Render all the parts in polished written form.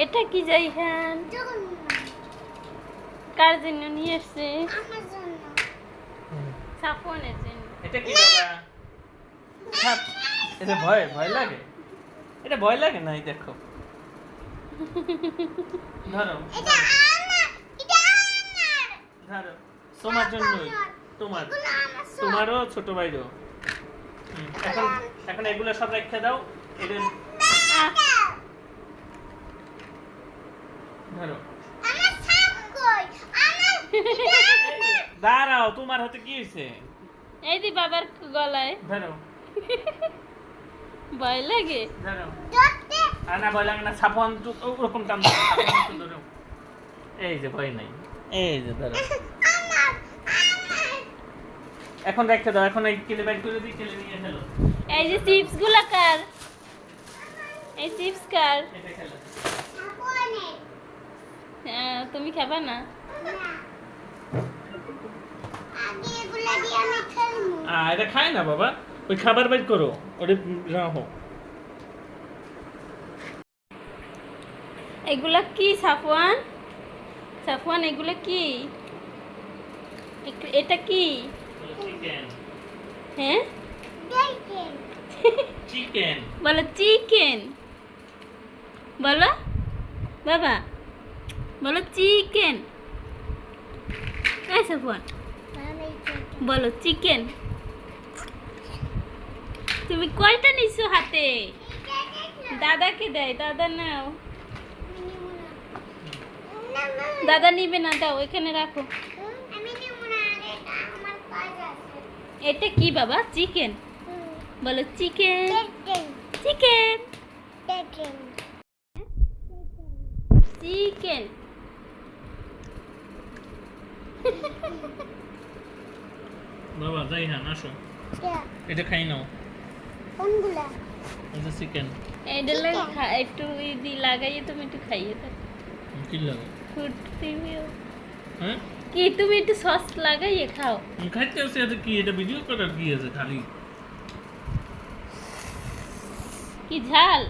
এটা কি জাইহান? কার জন্য নিয়ে এসছে? আমার জন্য। সাফওয়ানের জন্য। এটা কি বাবা? সাপ। এটা ভয় ভয় লাগে? এটা ভয় লাগে না, এই দেখো। ধরো। এটা আমার, এটা আমার। ধরো। তোমার জন্যই। তোমার। এগুলো আমার সব। তোমারও ছোট ভাইরও। এখন এখন এগুলো সব রেখে দাও। এটা ধরো। আমার সাপ কই? আমার দাঁড়াও, তোমার হাতে কি হয়েছে? এই দি বাবার গলায়। ধরো ভয় লাগে? ধরো। ধরতে আনা ভয় লাগে না, সাফন তো ওরকম টান দাও, সাফন তো ধরো। এই যে ভয় নাই, এই যে ধরো। আমার আমার এখন রেখে দাও, এখন এই কেলে বাইর করে দিই, কেলে নিয়ে ফেলো। এই যে চিপস গুলা কার? এই চিপস কার? এটা খেলো। সাপনে তুমি খাবা না? না আগে এগুলো দিয়ে আমি খেলবো। এটা খায় না বাবা, ওই খাবার বাইর করো, ওরে রাখো। এগুলা কি সাফওয়ান? সাফওয়ান এগুলা কি? এটা কি? চিকেন। হ্যাঁ দেখেন চিকেন। বলো চিকেন। বলো বাবা, বলো চিকেন। এই সাফওয়ান আমি বলো চিকেন। তুমি কয়টা নিছো হাতে? দাদাকে দেয়, দাদা নাও। দাদা নিবে না, দাও এখানে রাখো। আমি নেব না, এটা আমার কাজ আছে। এটা কি বাবা? চিকেন। বলো চিকেন। দেখেন চিকেন দেখেন চিকেন। বাবা যাই হ্যাঁ আসো, এটা খাই নাও। কোনগুলা? এটা চিকেন। এটা একটু লাগাইয়ে তুমি একটু খাইয়ে থাকো। কি লাগে? Food review. হ্যাঁ কি তুমি একটু সস লাগাইয়ে খাও। খাইতে আছে, এটা কি? এটা ভিডিও করার কি আছে খালি? কি ঝাল?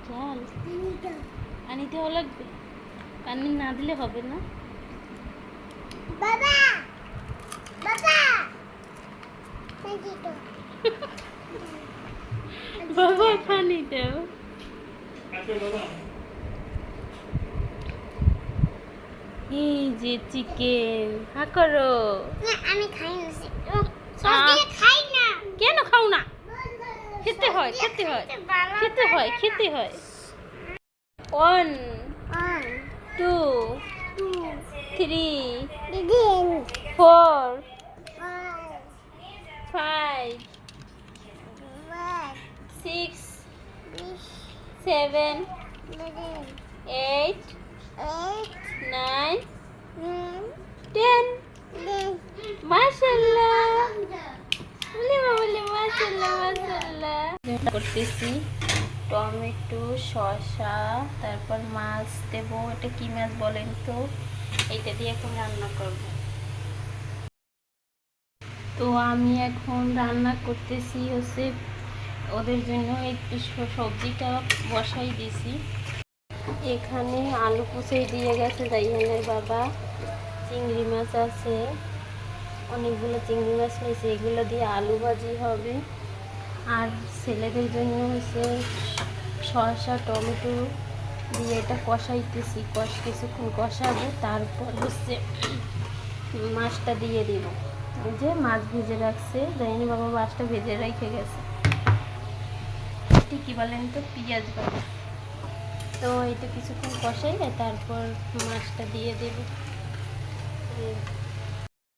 ঝাল পানি দেওয়া লাগবে? পানি না দিলে হবে না। বাবা বাবা দেখি তো বাবা পানি দাও। আসো বাবা। এই যে চিকেন হা করো। না আমি খাই না সস দিয়ে খাই না। কেন খাও না? খেতে হয়, খেতে হয়, খেতে হয়, খেতে হয়। 1 1 2 2 3 দিদিন 4 5 5 6 7 8 9 10 মাশাআল্লাহ। বলি মাশাআল্লাহ মাশাআল্লাহ। করতেছি টমেটো, শসা, তারপর মাছ দেব। এটা কি মাছ বলেন তো? এইটা দিয়ে এখন রান্না করব। তো আমি এখন রান্না করতেছি হচ্ছে ওদের জন্য একটু সবজিটা বসাই দিছি। এখানে আলু কুচি দিয়ে গেছে জাইহানের বাবা। চিংড়ি মাছ আছে, অনেকগুলো চিংড়ি মাছ নিয়েছে, এগুলো দিয়ে আলু ভাজি হবে। আর ছেলেদের জন্য হচ্ছে শসা টমেটো দিয়ে এটা কষাইতেছি, কিছুক্ষণ কষাবো, তারপর হচ্ছে মাছটা দিয়ে দিব। এই যে মাছ ভেজে রাখছে, জানি বাবা মাছটা ভেজে রেখে গেছে। ঠিকই বলেন তো, পেঁয়াজ বাবা। তো এটা কিছুক্ষণ কষাই তারপর মাছটা দিয়ে দেব।